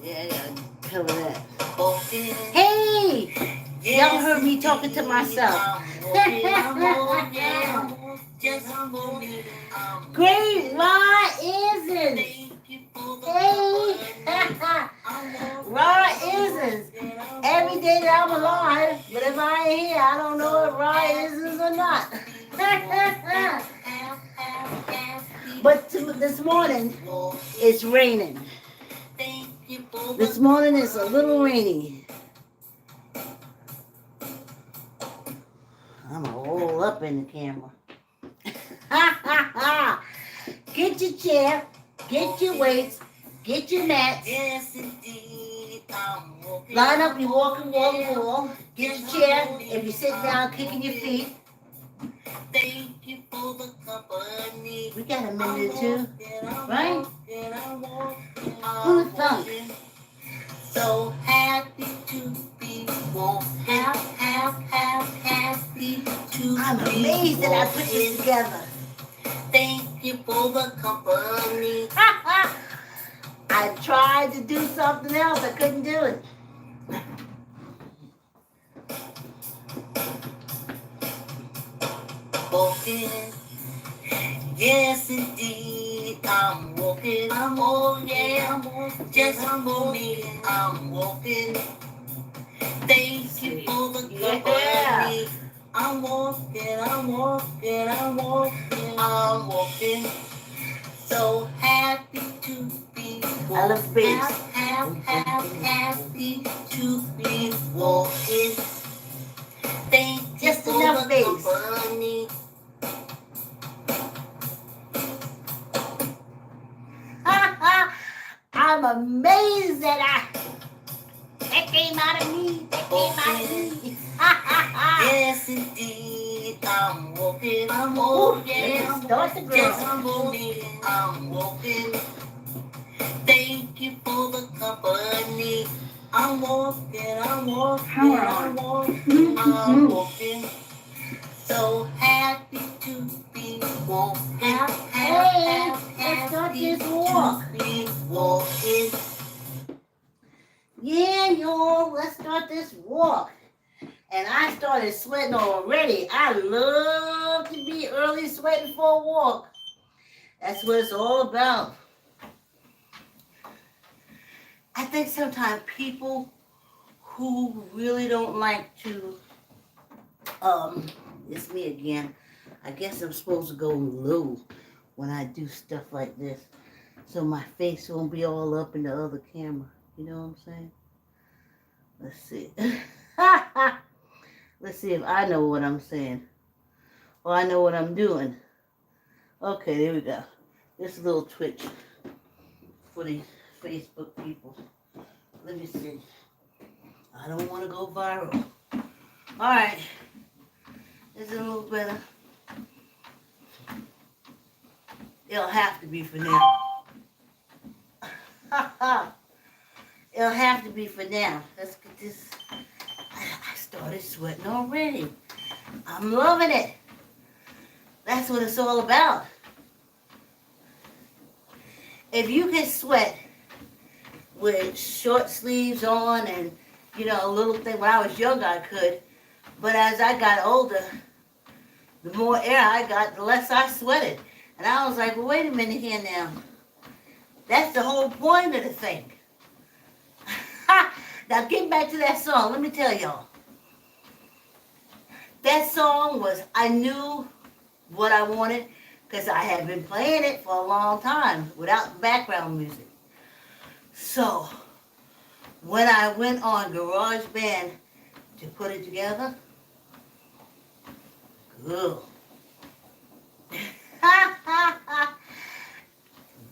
Yeah, I gotta cover that. Hey! Y'all heard me talking to myself. Great Raw isn't. Hey! Raw isn't. Every day that I'm alive, but if I ain't here, I don't know if Raw isn't or not. But this morning, it's raining. This morning it's a little rainy. I'm all up in the camera. Get your chair, get your weights, get your mats. Line up, you walking wall to wall. Get your chair. If you sit down, kicking your feet. We got a minute or two, right? Who's funk? So happy to be born. Happy to I'm amazed that I put this together. Thank you for the company. I tried to do something else. I couldn't do it. Walking, yes indeed, I'm walking. Oh yeah, I'm walking. Just for me, I'm walking. Thank you for the company. Yeah. I'm walking. So happy to be walking. I love bass. Happy to be walking. Thank you just for enough the company. I'm amazed that came out of me. That came out of me. Yes, indeed. I'm walking. Start the girl. I'm walking. Thank you for the company. I'm walking. So happy to be walking. Hey, let's start this walk. Walking. Yeah, y'all, let's start this walk. And I started sweating already. I love to be early sweating for a walk. That's what it's all about. I think sometimes people who really don't like to, it's me again. I guess I'm supposed to go low when I do stuff like this. So my face won't be all up in the other camera. You know what I'm saying? Let's see. Let's see if I know what I'm saying. Or I know what I'm doing. Okay, there we go. This little twitch for the Facebook people. Let me see. I don't want to go viral. Alright. Is it a little better? It'll have to be for now. It'll have to be for now. Let's get this. I started sweating already. I'm loving it. That's what it's all about. If you can sweat with short sleeves on and, a little thing. When I was younger, I could. But as I got older, the more air I got, the less I sweated. And I was like, well, wait a minute here now. That's the whole point of the thing. Now, getting back to that song, let me tell y'all. That song was, I knew what I wanted because I had been playing it for a long time without background music. So, when I went on GarageBand to put it together, good.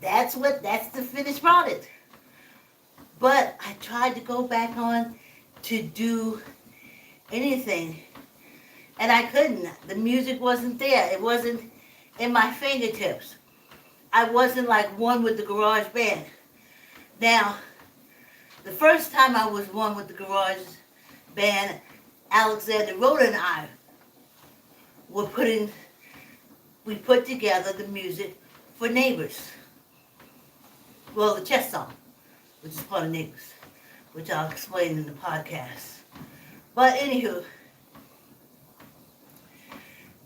That's the finished product. But I tried to go back on to do anything, and I couldn't. The music wasn't there. It wasn't in my fingertips. I wasn't like one with the GarageBand. Now, the first time I was one with the GarageBand, Alexander Rhoda and I we put together the music for Neighbors. Well, the chess song. which is part of niggas, which I'll explain in the podcast. But anywho,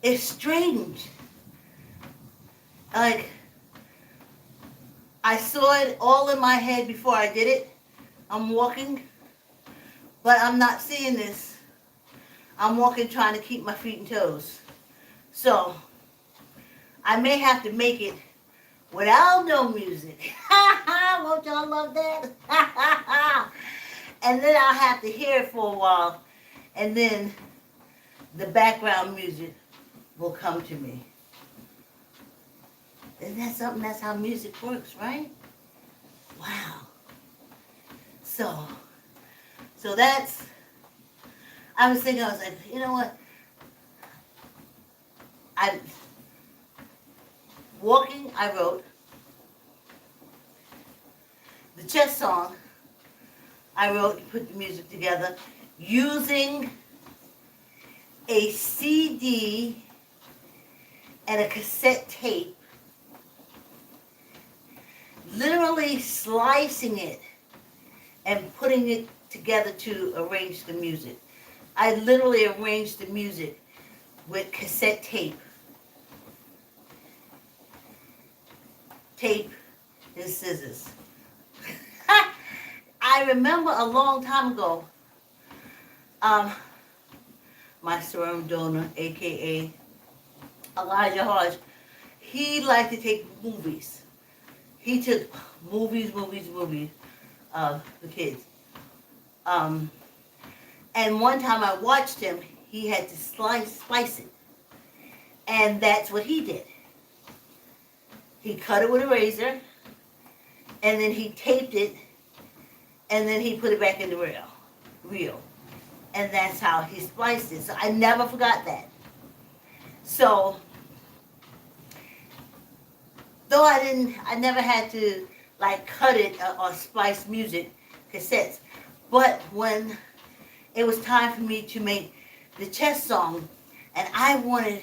it's strange. Like, I saw it all in my head before I did it. I'm walking, but I'm not seeing this. I'm walking trying to keep my feet and toes. So, I may have to make it without no music. Won't y'all love that? And then I'll have to hear it for a while, and then the background music will come to me. Isn't that something? That's how music works, right? Wow. So that's, I was thinking, I was like, you know what? Walking, I wrote. The chess song, I wrote, put the music together, using a CD and a cassette tape, literally slicing it and putting it together to arrange the music. I literally arranged the music with cassette tape and scissors. I remember a long time ago, my sperm donor, aka Elijah Hodge, he liked to take movies. He took movies of the kids. And one time I watched him, he had to slice it. And that's what he did. He cut it with a razor, and then he taped it, and then he put it back in the reel. And that's how he spliced it. So I never forgot that. So, though I never had to like cut it or splice music cassettes. But when it was time for me to make the chess song, and I wanted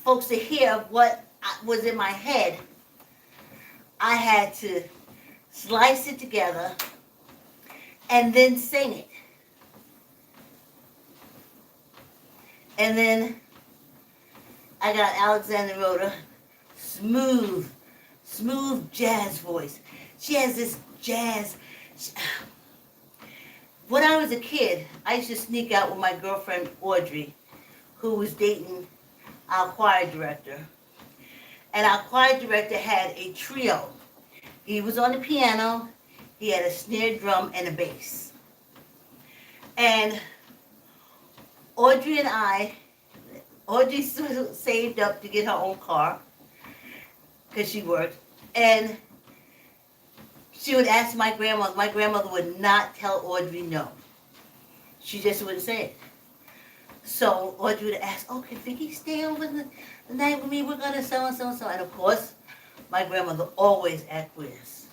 folks to hear what was in my head, I had to slice it together and then sing it. And then I got Alexander Rhoda, smooth jazz voice. She has this jazz. When I was a kid, I used to sneak out with my girlfriend Audrey, who was dating our choir director. And our choir director had a trio. He was on the piano, he had a snare drum and a bass. And Audrey saved up to get her own car, because she worked, and she would ask my grandmother. My grandmother would not tell Audrey no. She just wouldn't say it. So Audrey would ask, "Oh, can Vicky stay over the night with me? We're going to so-and-so and so." And of course, my grandmother always acquiesced.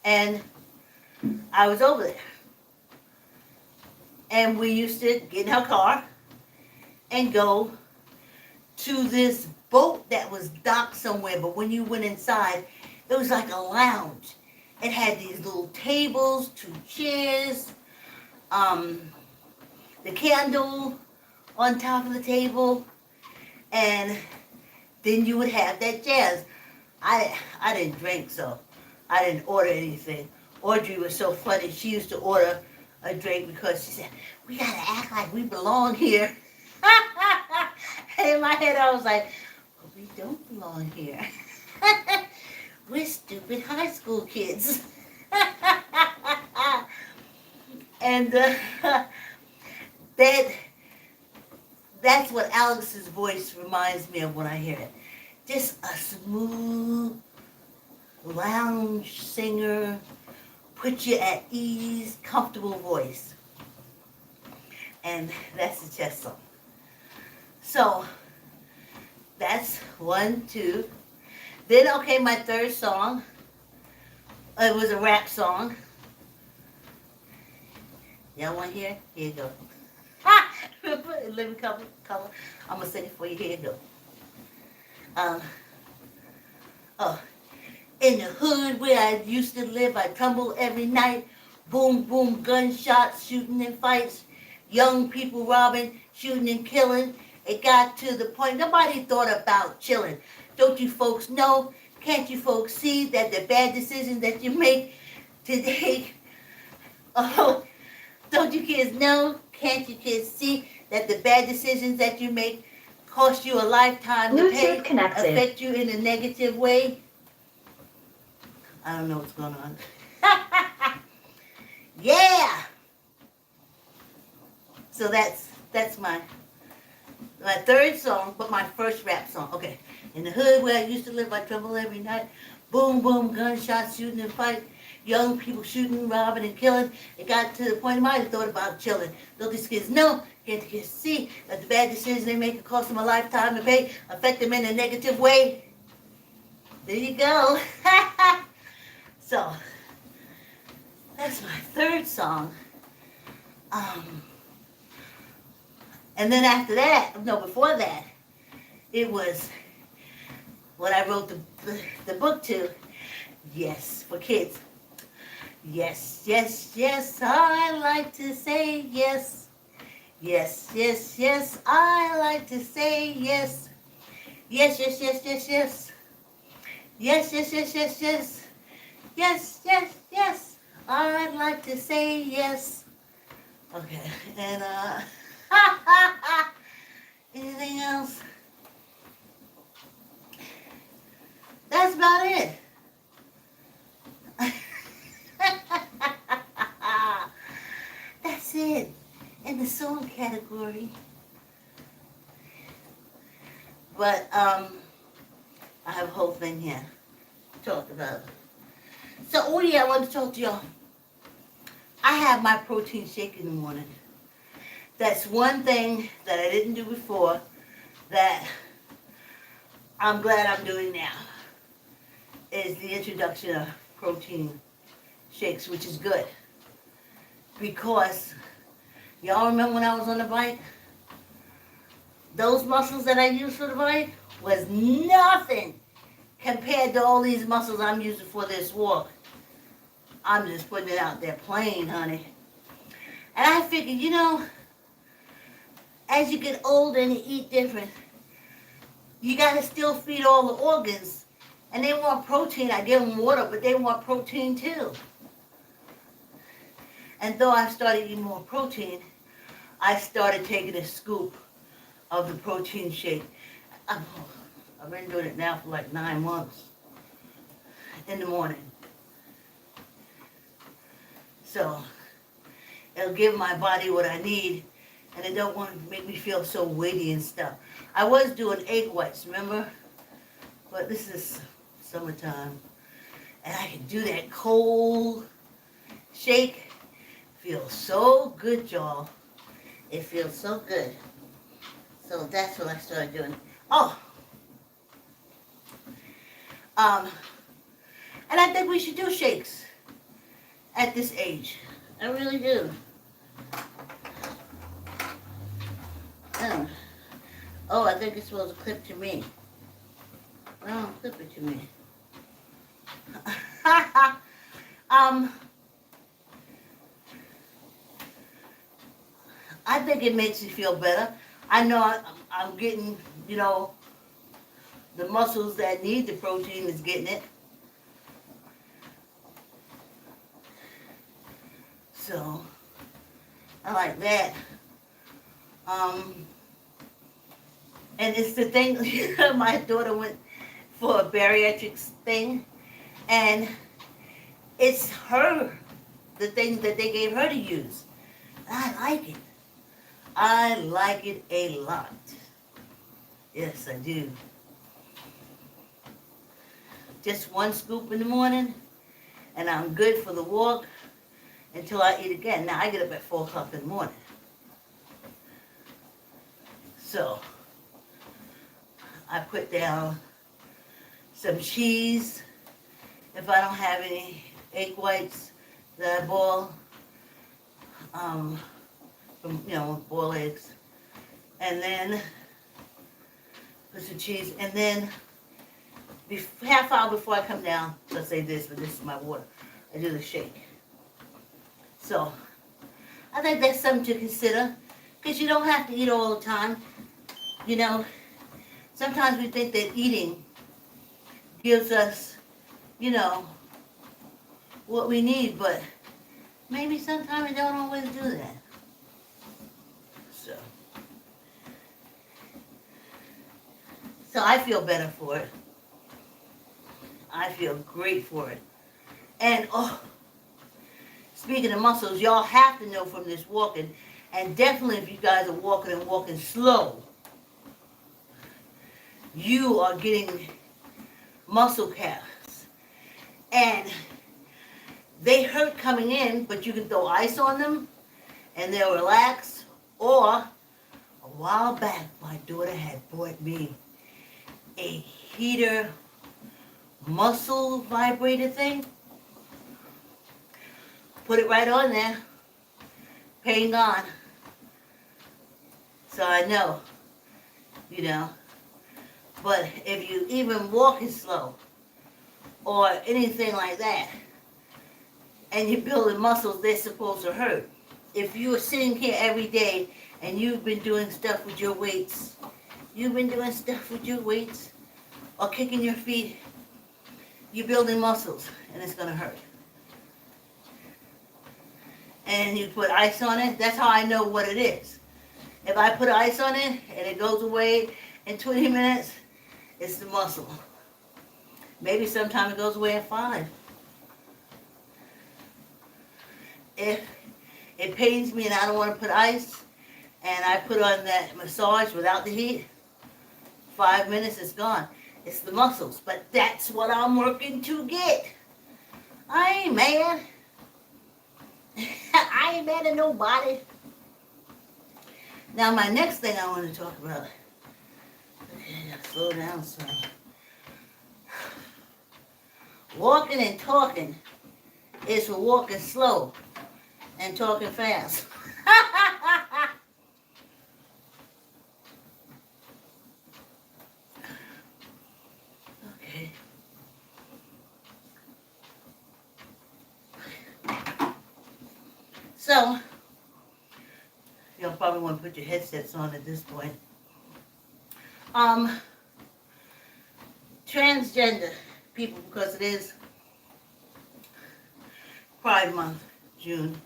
And I was over there. And we used to get in her car and go to this boat that was docked somewhere. But when you went inside, it was like a lounge. It had these little tables, 2 chairs, the candle on top of the table, and then you would have that jazz. I didn't drink, so I didn't order anything. Audrey was so funny. She used to order a drink because she said, "We gotta act like we belong here." And in my head I was like, "But we don't belong here. We're stupid high school kids." And that's what Alex's voice reminds me of when I hear it. Just a smooth lounge singer, put you at ease, comfortable voice. And that's the chess song. So that's 1, 2. Then, okay, my third song, it was a rap song. Y'all want to hear it? Here you go. Living color. I'm going to sing it for you. Here you go. In the hood where I used to live, I tumble every night. Boom, boom, gunshots, shooting and fights. Young people robbing, shooting and killing. It got to the point nobody thought about chilling. Don't you folks know? Can't you folks see that the bad decisions that you make today? Oh, don't you kids know? Can't you kids see that the bad decisions that you make cost you a lifetime to pay, Bluetooth connected. affect you in a negative way? I don't know what's going on. Yeah. So that's my third song, but my first rap song. Okay. In the hood where I used to live, I tremble every night. Boom, boom, gunshots, shooting and fight. Young people shooting, robbing, and killing. It got to the point of my thought about chilling. Don't these kids know? Can't the kids see that the bad decisions they make it cost them a lifetime to pay, affect them in a negative way? There you go. So, that's my third song. And then after that, no, before that, it was what I wrote the book to. Yes, for kids. Yes, yes, yes, I like to say yes. Yes, yes, yes, I like to say yes. Yes, yes, yes, yes, yes. Yes, yes, yes, yes, yes. Yes, yes, yes, I'd like to say yes. Okay, and anything else? That's about it. That's it. In the song category. But I have a whole thing here to talk about. So oh yeah, I want to talk to y'all. I have my protein shake in the morning. That's one thing that I didn't do before that I'm glad I'm doing now, is the introduction of protein shakes, which is good. Because, y'all remember when I was on the bike? Those muscles that I used for the bike was nothing compared to all these muscles I'm using for this walk. I'm just putting it out there plain, honey. And I figured, as you get older and you eat different, you gotta still feed all the organs. And they want protein. I give them water, but they want protein too. And though I started eating more protein, I started taking a scoop of the protein shake. I've been doing it now for like 9 months in the morning. So it'll give my body what I need, and it don't want to make me feel so weighty and stuff. I was doing egg whites, remember? But this is summertime, and I can do that cold shake. Feels so good, y'all. It feels so good. So that's what I started doing. Oh, and I think we should do shakes at this age. I really do. Oh, I think it's supposed to clip to me. No, clip it to me. I think it makes you feel better. I know I'm getting, the muscles that need the protein is getting it. So, I like that. And it's the thing, my daughter went for a bariatrics thing, and it's the thing that they gave her to use. I like it. I like it a lot. Yes, I do. Just one scoop in the morning, and I'm good for the walk until I eat again. Now, I get up at 4 o'clock in the morning. So, I put down some cheese. If I don't have any egg whites that I boil, boil eggs. And then put some cheese. And then half hour before I come down, let's say this, but this is my water. I do the shake. So, I think that's something to consider, because you don't have to eat all the time. You know, sometimes we think that eating gives us, you know, what we need, but maybe sometimes we don't always do that. So I feel better for it. I feel great for it. And, speaking of muscles, y'all have to know from this walking, and definitely if you guys are walking and walking slow, you are getting muscle calves. And they hurt coming in, but you can throw ice on them, and they'll relax. Or, a while back, my daughter had bought me a heater muscle vibrator thing. Put it right on there. Pain gone. So I know, you know. But if you even walking slow or anything like that, and you're building muscles, they're supposed to hurt. If you are sitting here every day and you've been doing stuff with your weights, or kicking your feet, you're building muscles, and it's going to hurt. And you put ice on it, that's how I know what it is. If I put ice on it, and it goes away in 20 minutes, it's the muscle. Maybe sometime it goes away in 5. If it pains me and I don't want to put ice, and I put on that massage without the heat, 5 minutes, it's gone. It's the muscles, but that's what I'm working to get. I ain't mad. I ain't mad at nobody. Now, my next thing I want to talk about. Okay, I gotta slow down some. Walking and talking is for walking slow and talking fast. Okay. So, you'll probably want to put your headsets on at this point. Transgender people, because it is Pride Month, June.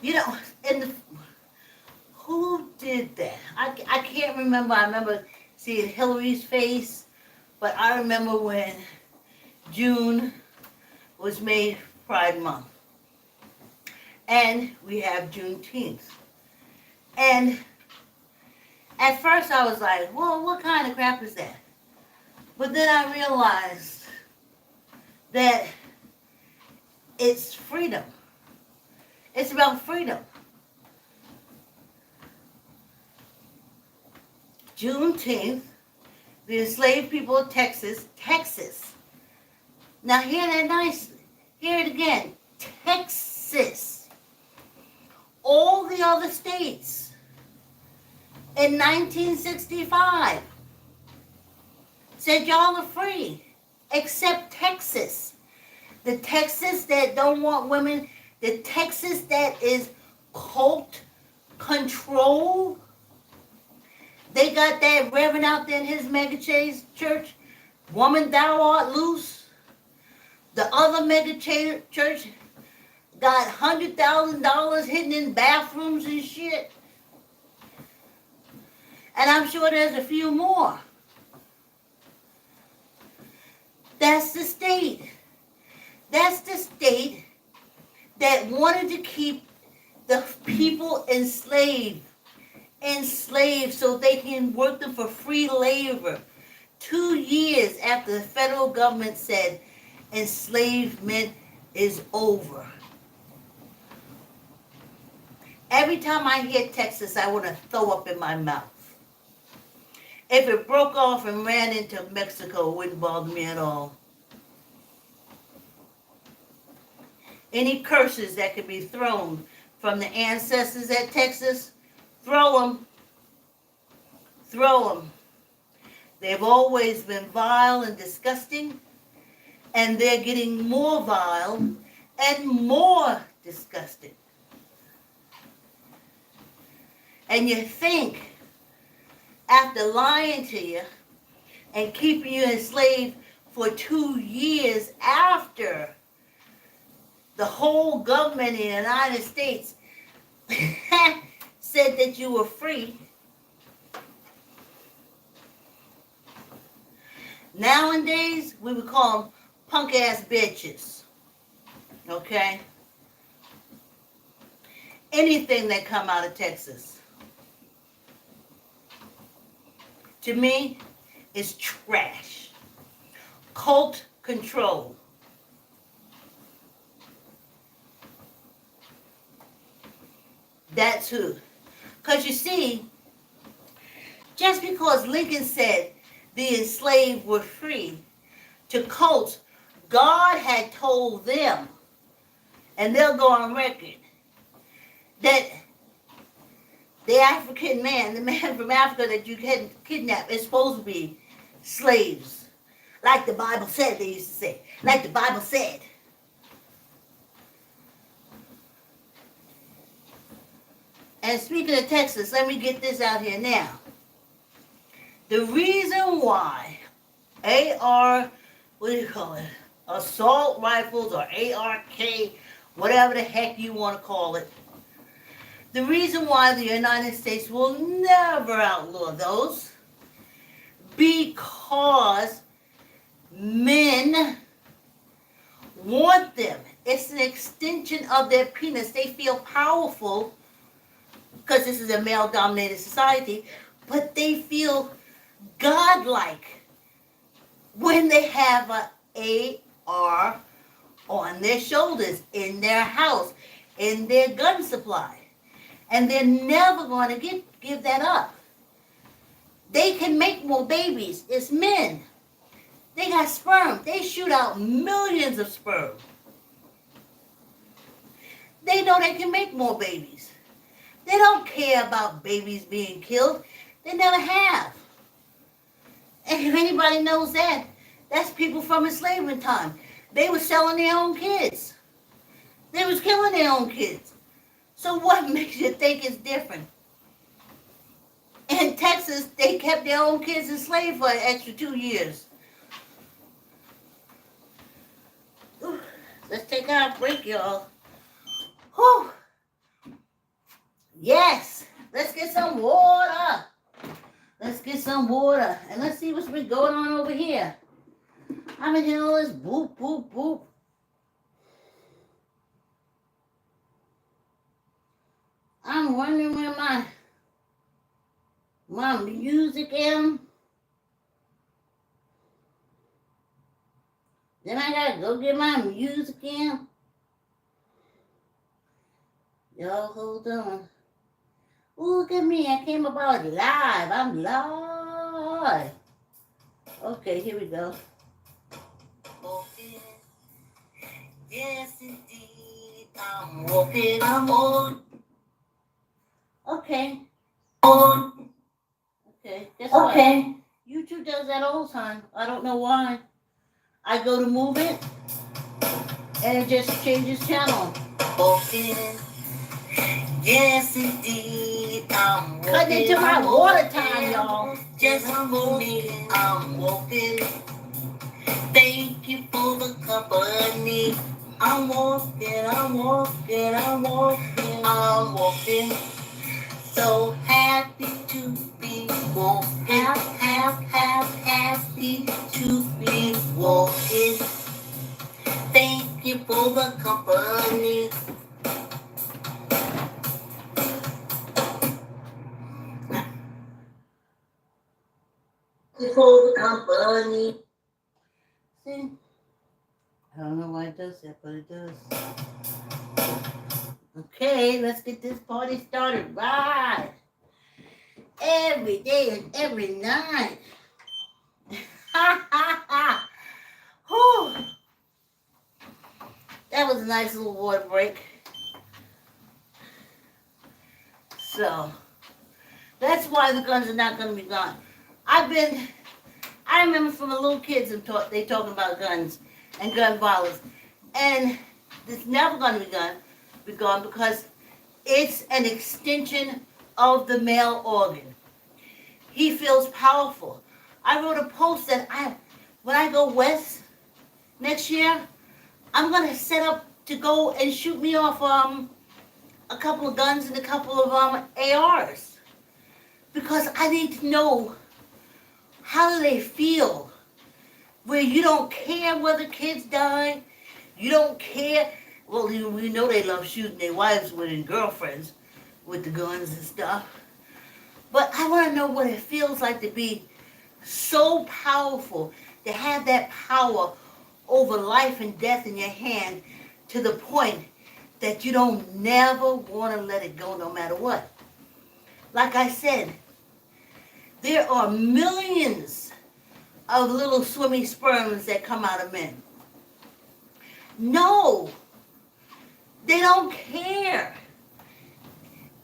You know, who did that? I can't remember. I remember seeing Hillary's face, but I remember when June was made Pride Month. And we have Juneteenth. And at first I was like, well, what kind of crap is that? But then I realized that it's freedom. It's about freedom. Juneteenth, the enslaved people of Texas. Now hear that nicely. Hear it again. Texas. All the other states in 1965 said y'all are free, except Texas. The Texas that don't want women, the Texas that is cult control. They got that reverend out there in his mega church, woman thou art loose. The other mega church got $100,000 hidden in bathrooms and shit. And I'm sure there's a few more. That's the state. That's the state that wanted to keep the people enslaved so they can work them for free labor. 2 years after the federal government said enslavement is over. Every time I hear Texas, I want to throw up in my mouth. If it broke off and ran into Mexico, it wouldn't bother me at all. Any curses that could be thrown from the ancestors at Texas, throw them. Throw them. They've always been vile and disgusting, and they're getting more vile and more disgusting. And you think, after lying to you and keeping you enslaved for 2 years after the whole government in the United States said that you were free, nowadays we would call them punk ass bitches. Okay? Anything that come out of Texas, to me, is trash. Cult control. That's who. Because you see, just because Lincoln said the enslaved were free, to cults, God had told them, and they'll go on record, that the African man, the man from Africa that you had kidnapped, is supposed to be slaves. Like the Bible said, they used to say. Like the Bible said. And speaking of Texas, let me get this out here now. The reason why assault rifles or ARK, whatever the heck you want to call it, the reason why the United States will never outlaw those, because men want them. It's an extension of their penis. They feel powerful because this is a male-dominated society, but they feel godlike when they have an AR on their shoulders, in their house, in their gun supply. And they're never going to give that up. They can make more babies. It's men. They got sperm. They shoot out millions of sperm. They know they can make more babies. They don't care about babies being killed. They never have. And if anybody knows that, that's people from enslavement time. They were selling their own kids. They was killing their own kids. So what makes you think it's different? In Texas, they kept their own kids enslaved for an extra 2 years. Ooh, let's take our break, y'all. Whew. Yes, let's get some water. Let's get some water. And let's see what's been going on over here. I'm in here all this boop, boop, boop. I'm wondering where my music is. Then I gotta go get my music in. Y'all hold on. Ooh, look at me. I came about live. I'm live. Okay, here we go. Yes, indeed. I'm walking. I'm on. Okay. Okay. Guess what? YouTube does that all the time. I don't know why. I go to move it, and it just changes channel. Walking. Yes, indeed. I'm walking. Cut into my water time, y'all. Just moving. I'm walking. Thank you for the company. I'm walking. I'm walking. I'm walking. I'm walking. So happy to be walking, happy to be walking. Thank you for the company. Thank you for the company. See? I don't know why it does that, but it does. Okay, let's get this party started right. Every day and every night. Ha ha ha. Whew. That was a nice little water break. So, that's why the guns are not going to be gone. I've been I remember from the little kids they talking about guns and gun violence. And it's never going to be gone because it's an extension of the male organ. He feels powerful. I wrote a post that when I go west next year, I'm going to set up to go and shoot me off a couple of guns and a couple of ARs. Because I need to know how do they feel where you don't care whether kids die. You don't care. Well, we know they love shooting their wives with and girlfriends with the guns and stuff. But I want to know what it feels like to be so powerful, to have that power over life and death in your hand to the point that you don't never want to let it go no matter what. Like I said, there are millions of little swimmy sperms that come out of men. No, they don't care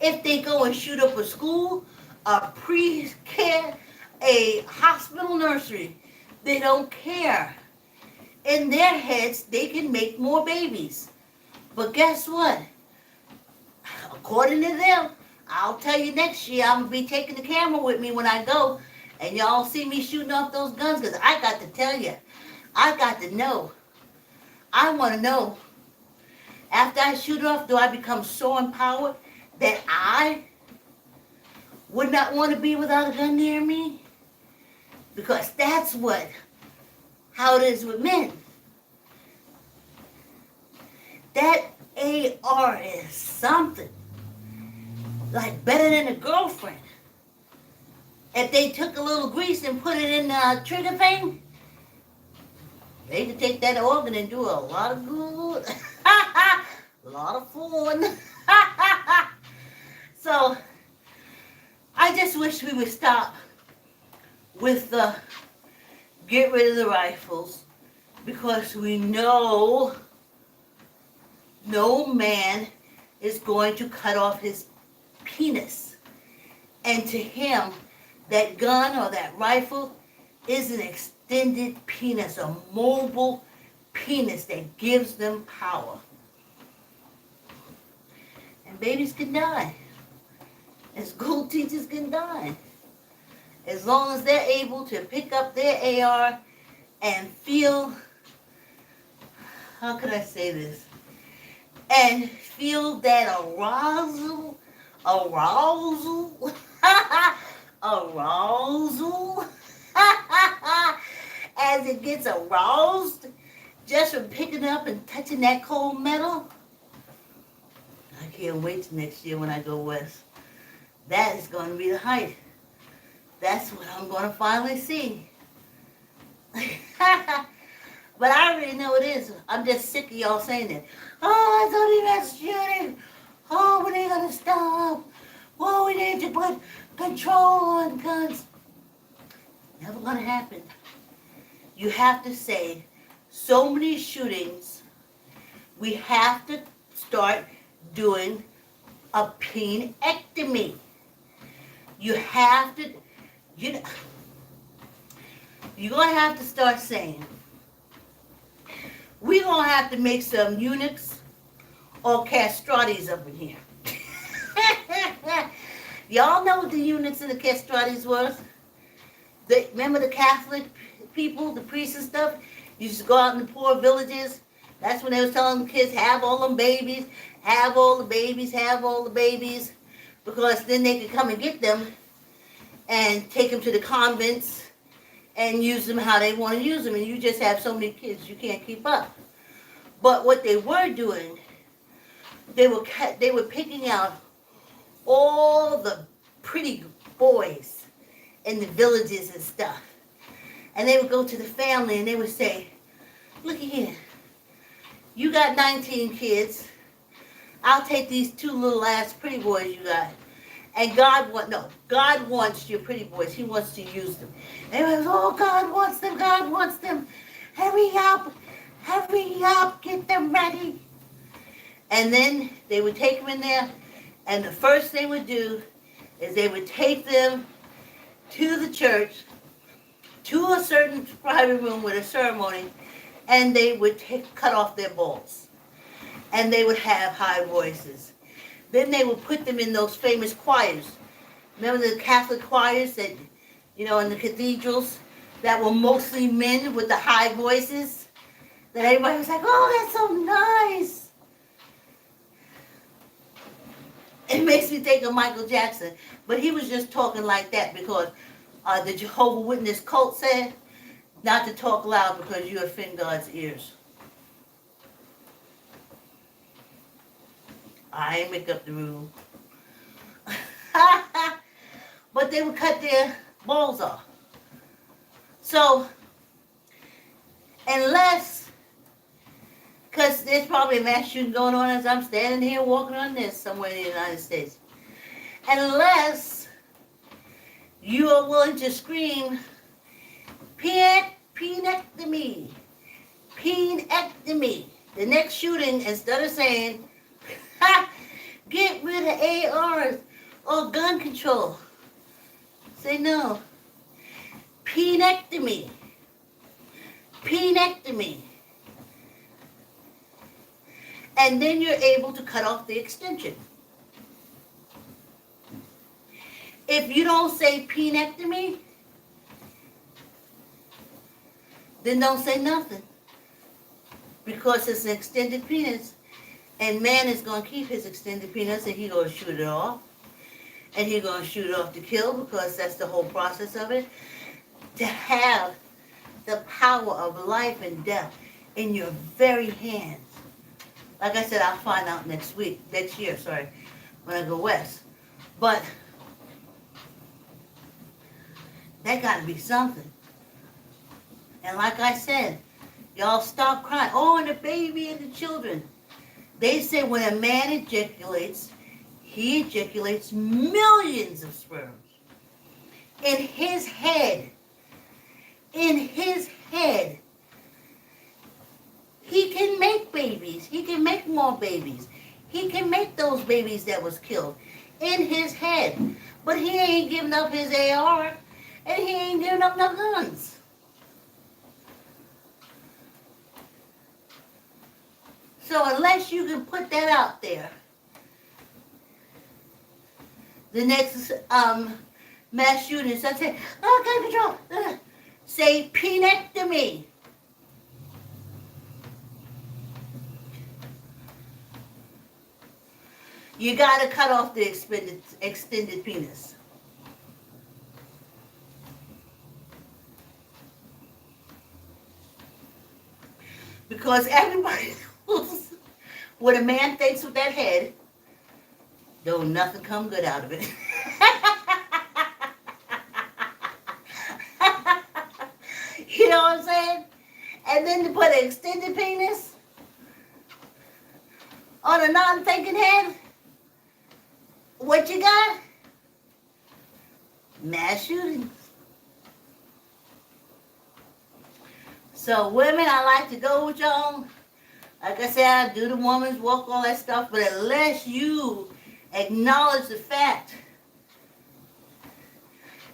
if they go and shoot up a school, a pre-care, a hospital nursery. They don't care. In their heads, they can make more babies. But guess what? According to them, I'll tell you next year, I'm going to be taking the camera with me when I go, and y'all see me shooting off those guns, because I got to tell you, I got to know. I want to know, after I shoot off, do I become so empowered that I would not want to be without a gun near me? Because that's how it is with men. That AR is something. Like better than a girlfriend. If they took a little grease and put it in the trigger thing, they could take that organ and do a lot of good. A lot of fun. So, I just wish we would stop with the get rid of the rifles, because we know no man is going to cut off his penis. And to him, that gun or that rifle is an extended penis, a mobile penis that gives them power. And babies can die. And school teachers can die. As long as they're able to pick up their AR and feel, how can I say this? And feel that arousal, as it gets aroused just from picking up and touching that cold metal. I can't wait till next year when I go west. That is going to be the height. That's what I'm going to finally see. But I already know it is. I'm just sick of y'all saying it. Oh, it's only mass shooting. Oh, when are they going to stop? Oh, we need to put control on guns. Never going to happen. You have to say, so many shootings, we have to start doing a penectomy. You have to, you're going to have to start saying, we're going to have to make some eunuchs or castratis up in here. Y'all know what the eunuchs and the castratis was? Remember the Catholic people, the priests and stuff, used to go out in the poor villages. That's when they was telling the kids, have all them babies, have all the babies, have all the babies, because then they could come and get them and take them to the convents and use them how they want to use them. And you just have so many kids, you can't keep up. But what they were doing, they were picking out all the pretty boys in the villages and stuff. And they would go to the family and they would say, look here, you got 19 kids. I'll take these 2 little ass pretty boys you got. And God wants your pretty boys. He wants to use them. And everybody goes, oh, God wants them, God wants them. Hurry up, get them ready. And then they would take them in there, and the first they would do is they would take them to the church to a certain private room with a ceremony, and they would cut off their balls. And they would have high voices. Then they would put them in those famous choirs. Remember the Catholic choirs that, in the cathedrals that were mostly men with the high voices? That everybody was like, oh, that's so nice. It makes me think of Michael Jackson. But he was just talking like that because the Jehovah's Witness cult said not to talk loud because you offend God's ears. I ain't make up the rule. But they would cut their balls off. So, unless, because there's probably a mass shooting going on as I'm standing here walking on this somewhere in the United States. Unless you are willing to scream, penectomy, penectomy. The next shooting, instead of saying, get rid of ARs or gun control, say no. Penectomy. Penectomy. And then you're able to cut off the extension. If you don't say penectomy, then don't say nothing. Because it's an extended penis. And man is going to keep his extended penis and he's going to shoot it off. And he's going to shoot it off to kill because that's the whole process of it. To have the power of life and death in your very hands. Like I said, I'll find out next year, when I go west. But that got to be something. And like I said, y'all stop crying. Oh, and the baby and the children. They say when a man ejaculates, he ejaculates millions of sperms. In his head, he can make babies. He can make more babies. He can make those babies that was killed in his head. But he ain't giving up his AR, and he ain't giving up no guns. So unless you can put that out there, the next mass shooting, so say, oh, gun control. Say penectomy. You got to cut off the extended penis. Because everybody knows what a man thinks with that head, don't nothing come good out of it. You know what I'm saying? And then to put an extended penis on a non-thinking head, what you got? Mass shootings. So women, I like to go with y'all. Like I said, I do the woman's walk, all that stuff. But unless you acknowledge the fact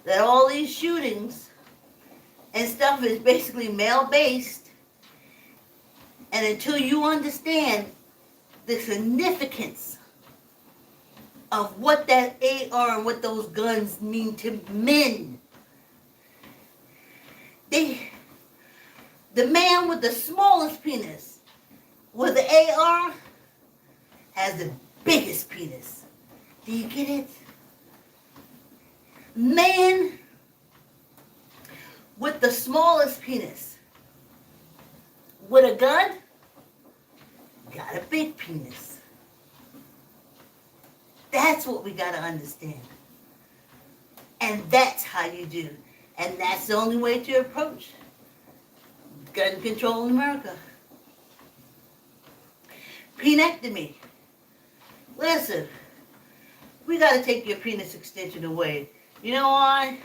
that all these shootings and stuff is basically male-based, and until you understand the significance of what that AR and what those guns mean to men, the man with the smallest penis with the AR has the biggest penis. Do you get it? Man with the smallest penis with a gun got a big penis. That's what we got to understand. And that's how you do. And that's the only way to approach gun control in America. Penectomy. Listen, we got to take your penis extension away. You know why?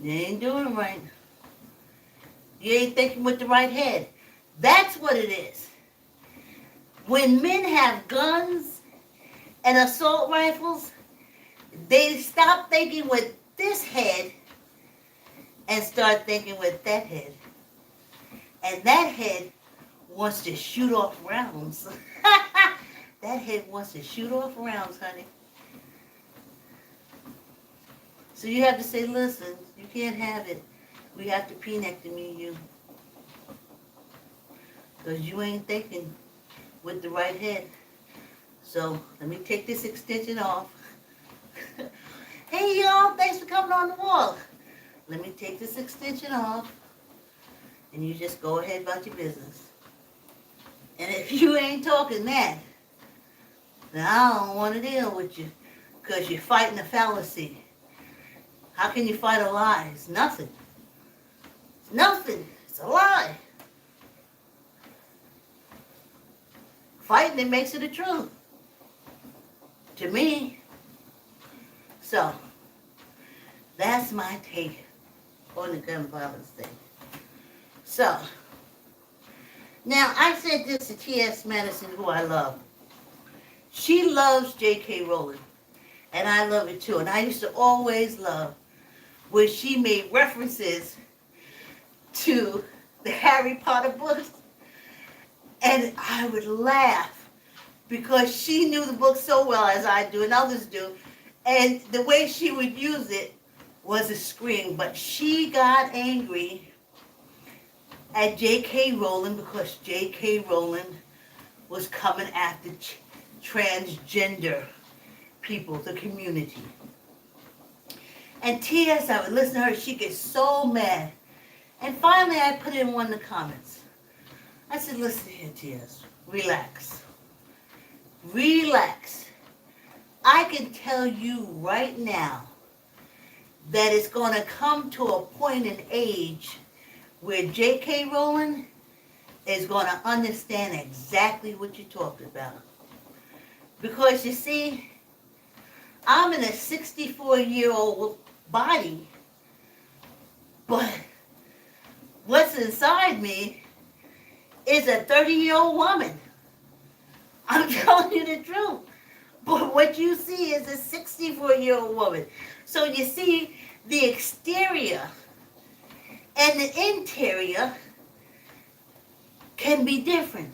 You ain't doing it right. You ain't thinking with the right head. That's what it is. When men have guns and assault rifles, they stop thinking with this head and start thinking with that head. And that head wants to shoot off rounds. That head wants to shoot off rounds, honey. So you have to say, listen, you can't have it. We have to penectomy you. Because you ain't thinking with the right head. So let me take this extension off. Hey y'all, thanks for coming on the wall. Let me take this extension off. And you just go ahead about your business. And if you ain't talking that, then I don't want to deal with you. Because you're fighting a fallacy. How can you fight a lie? It's nothing. It's nothing. It's a lie. Fighting it makes it a truth. To me. So, that's my take on the gun violence thing. So, now I said this to T.S. Madison, who I love. She loves J.K. Rowling. And I love it too. And I used to always love when she made references to the Harry Potter books. And I would laugh because she knew the book so well, as I do and others do. And the way she would use it was a scream. But she got angry at J.K. Rowling because J.K. Rowling was coming after transgender people, the community. And T.S., I would listen to her, she gets so mad. And finally I put in one of the comments. I said, listen here, T.S., relax. Relax. I can tell you right now that it's going to come to a point in age where J.K. Rowling is going to understand exactly what you're talking about. Because you see, I'm in a 64-year-old body, but what's inside me is a 30-year-old woman. I'm telling you the truth. But what you see is a 64-year-old woman. So you see, the exterior and the interior can be different.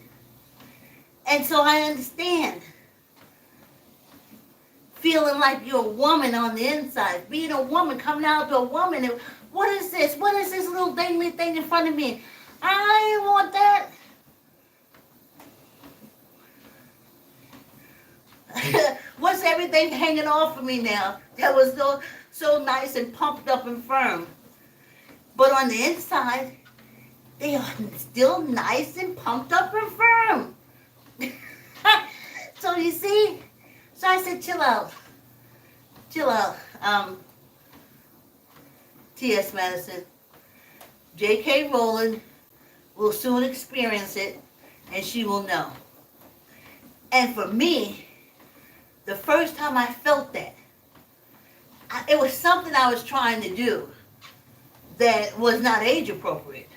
And so I understand feeling like you're a woman on the inside, being a woman, coming out to a woman, and what is this? What is this little dangly thing in front of me? I ain't want that. What's everything hanging off of me now that was so nice and pumped up and firm? But on the inside, they are still nice and pumped up and firm. So you see, so I said, chill out. Chill out. T.S. Madison. J.K. Rowling will soon experience it, and she will know. And for me, the first time I felt that, it was something I was trying to do that was not age appropriate.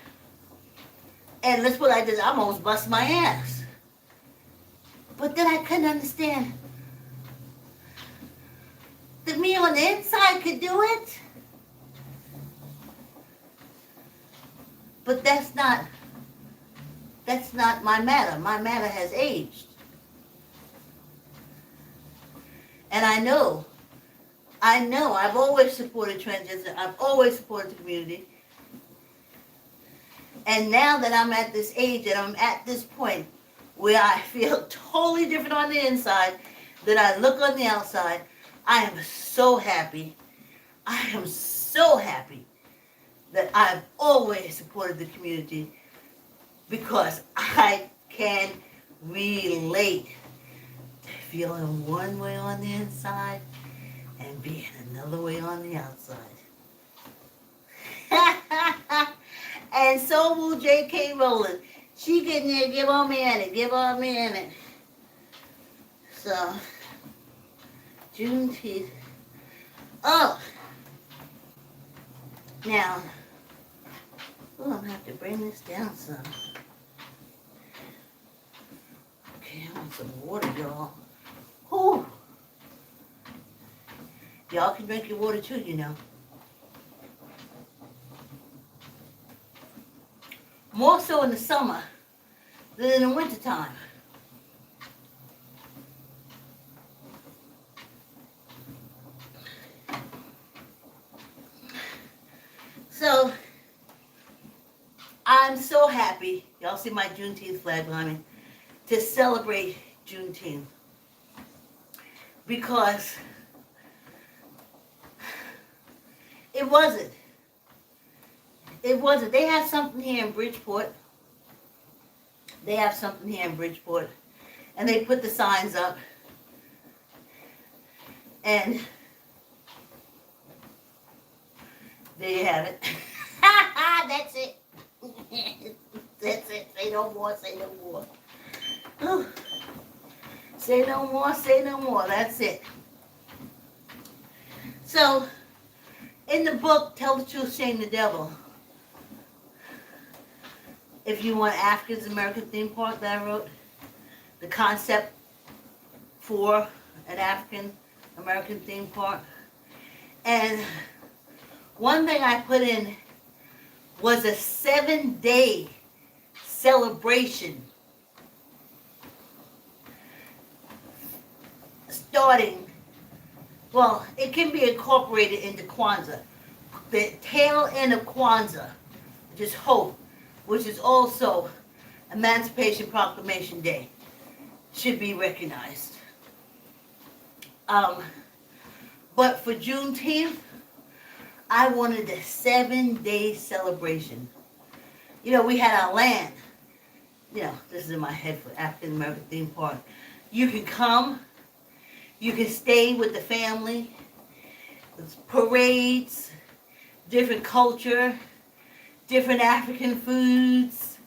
And let's put it like this, I almost bust my ass. But then I couldn't understand that me on the inside could do it. But that's not my matter. My matter has aged. And I know, I've always supported transgender, I've always supported the community. And now that I'm at this age and I'm at this point where I feel totally different on the inside than I look on the outside, I am so happy. I am so happy that I've always supported the community because I can relate to feeling one way on the inside and being another way on the outside. And so will J.K. Rowling. She getting there, give on me in it, give on me in it. So, Juneteenth. Oh! Now, I'm going to have to bring this down some. Okay, I want some water, y'all. Whew! Y'all can drink your water too, you know. more so in the summer than in the wintertime. So, I'm so happy, y'all see my Juneteenth flag behind me, to celebrate Juneteenth. Because it wasn't. It wasn't. They have something here in Bridgeport. They have something here in Bridgeport. And they put the signs up. And there you have it. That's it. That's it. Say no more, say no more. Whew. Say no more, say no more. That's it. So, in the book, Tell the Truth, Shame the Devil, if you want African American theme park that I wrote, the concept for an African American theme park. And one thing I put in was a 7-day celebration starting, well, it can be incorporated into Kwanzaa. The tail end of Kwanzaa, which is Hope, which is also Emancipation Proclamation Day, should be recognized. But for Juneteenth, I wanted a 7-day celebration. You know, we had our land. You know, this is in my head for African American theme park. You can come. You can stay with the family. There's parades, different culture, different African foods,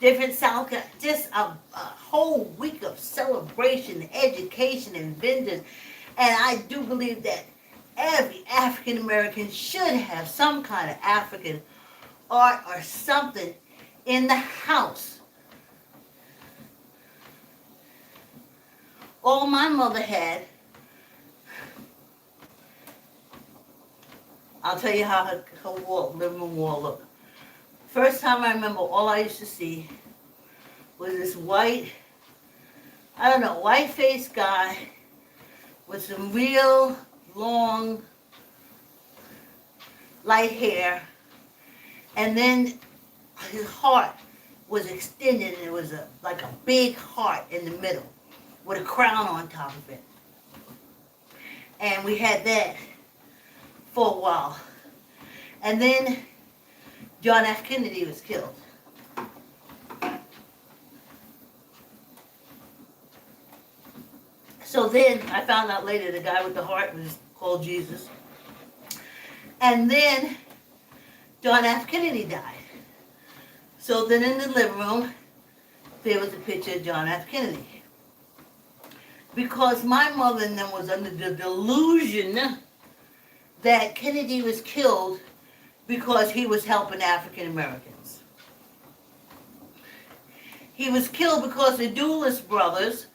different South, just a whole week of celebration, education, and vendors. And I do believe that every African American should have some kind of African art or something in the house. All my mother had, I'll tell you how her wall, living room wall looked. First time I remember, all I used to see was this white, I don't know, white-faced guy with some real long, light hair, and then his heart was extended, and it was like a big heart in the middle with a crown on top of it. And we had that for a while. And then John F. Kennedy was killed. So then I found out later the guy with the heart was called Jesus. And then John F. Kennedy died. So then in the living room, there was a picture of John F. Kennedy. Because my mother and them was under the delusion that Kennedy was killed because he was helping African Americans. He was killed because the Dulles brothers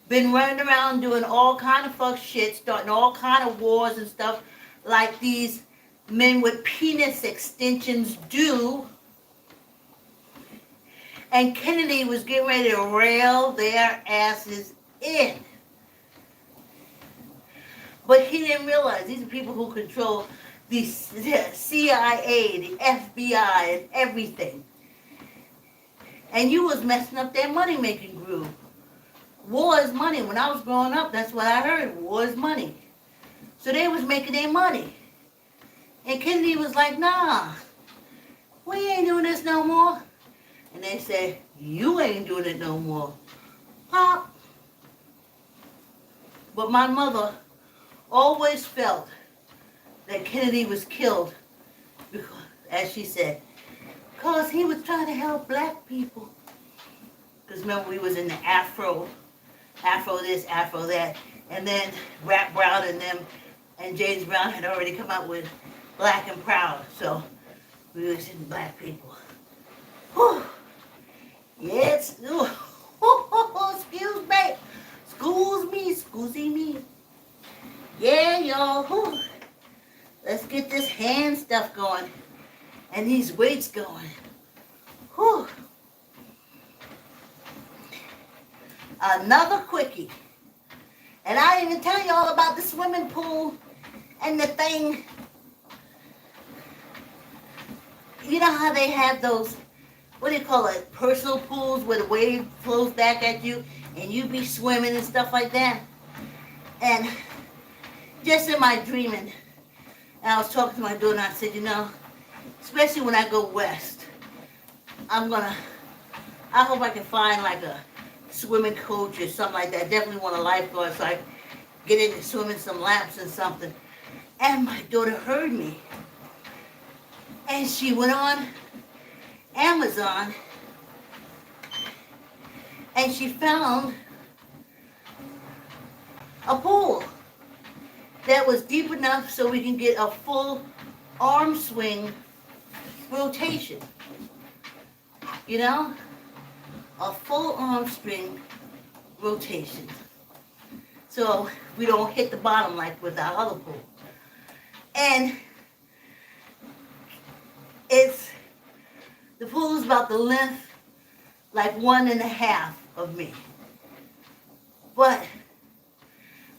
been running around doing all kind of fuck shit, starting all kind of wars and stuff like these men with penis extensions do. And Kennedy was getting ready to rail their asses in. But he didn't realize these are people who control the CIA, the FBI, and everything. And you was messing up their money-making groove. War is money. When I was growing up, that's what I heard. War is money. So they was making their money. And Kennedy was like, nah, we ain't doing this no more. And they said, you ain't doing it no more. Pop. But my mother always felt that Kennedy was killed, because, as she said, because he was trying to help black people. Because remember, we was in the Afro this, Afro that, and then Rap Brown and them, and James Brown had already come out with Black and Proud, so we was in black people. Whew. Yes, excuse me. Yeah, y'all, whew. Let's get this hand stuff going, and these weights going. Another quickie. And I didn't even tell you all about the swimming pool and the thing. You know how they have those, what do you call it, personal pools where the wave flows back at you and you be swimming and stuff like that? And just in my dreaming, and I was talking to my daughter and I said, you know, especially when I go west, I hope I can find like a swimming coach or something like that. Definitely want a lifeguard so I can get into swimming some laps and something. And my daughter heard me. And she went on Amazon and she found a pool that was deep enough so we can get a full arm swing rotation. You know? A full arm swing rotation. So we don't hit the bottom like with our other pool. And the pool is about the length, like 1.5 of me. But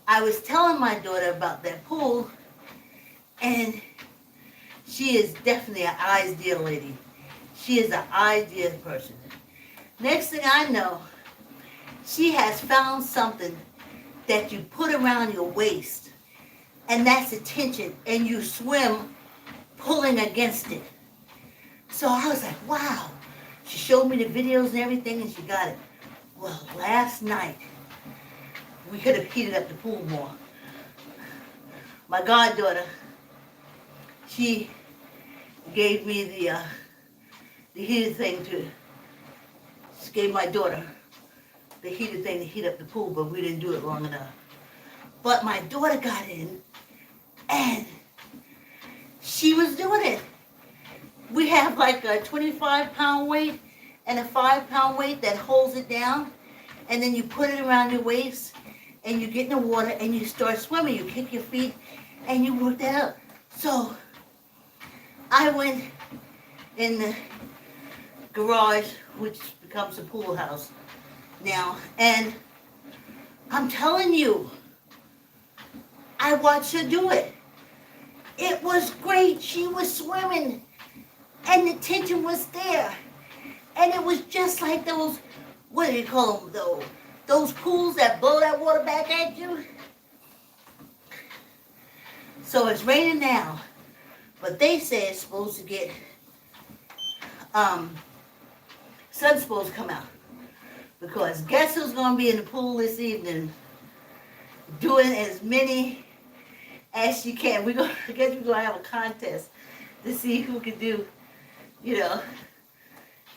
I was telling my daughter about that pool, and she is definitely an idea lady. She is an idea person. Next thing I know, she has found something that you put around your waist, and that's a tension, and you swim pulling against it. So I was like, wow. She showed me the videos and everything, and she got it. Well, last night, we could have heated up the pool more. My goddaughter, she gave me the heated thing she gave my daughter the heated thing to heat up the pool, but we didn't do it long enough. But my daughter got in, and she was doing it. We have like a 25-pound weight and a 5-pound weight that holds it down, and then you put it around your waist, and you get in the water, and you start swimming. You kick your feet, and you work that up. So I went in the garage, which becomes a pool house now, and I'm telling you, I watched her do it. It was great. She was swimming, and the tension was there. And it was just like those, what do you call them, though? Those pools that blow that water back at you. So it's raining now, but they say it's supposed to get, sun's supposed to come out. Because guess who's going to be in the pool this evening doing as many as she can. I guess we're going to have a contest to see who can do, you know,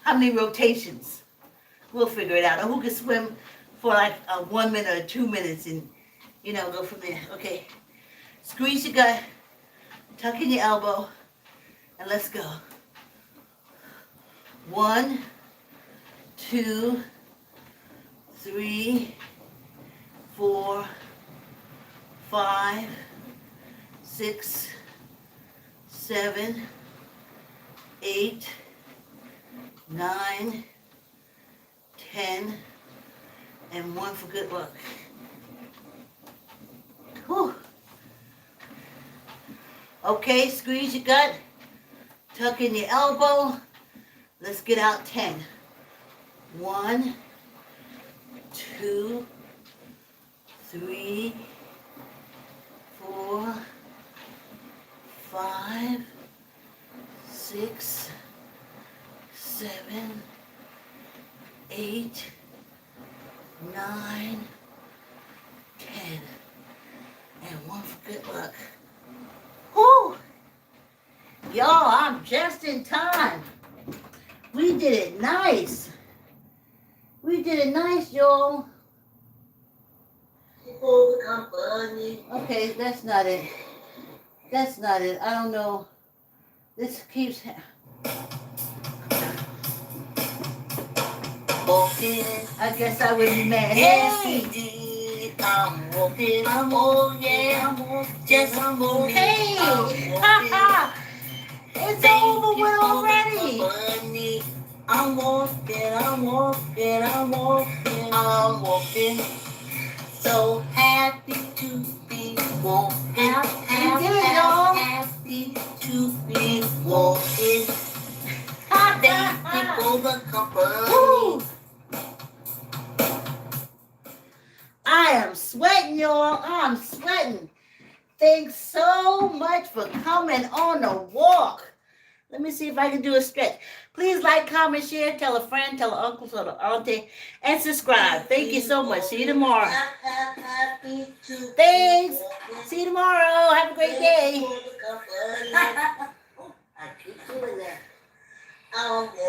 how many rotations. We'll figure it out. Or who can swim for like 1 minute or 2 minutes and, you know, go from there. Okay. Squeeze your gut, tuck in your elbow, and let's go. 1, 2, 3, 4, 5, 6, 7, 8, 9, 10, and 1 for good luck. Whew. Okay, squeeze your gut, tuck in your elbow. Let's get out 10. 1, 2, 3, 4, 5, 6, 7, 8, 9, 10, and 1 for good luck. Whew! Y'all, I'm just in time. We did it nice. We did it nice, y'all. Okay, that's not it. That's not it. I don't know. This keeps... I guess I would be mad. Hey, I'm walking, just okay. Ha It's over with already. I'm walking, all walking. So happy to be walking. Happy to be walking. Thank you for the company. I am sweating, y'all. I'm sweating. Thanks so much for coming on the walk. Let me see if I can do a stretch. Please like, comment, share, tell a friend, tell an uncle, tell an auntie, and subscribe. Thank you so much. See you tomorrow. Thanks. See you tomorrow. Have a great day. I keep doing that.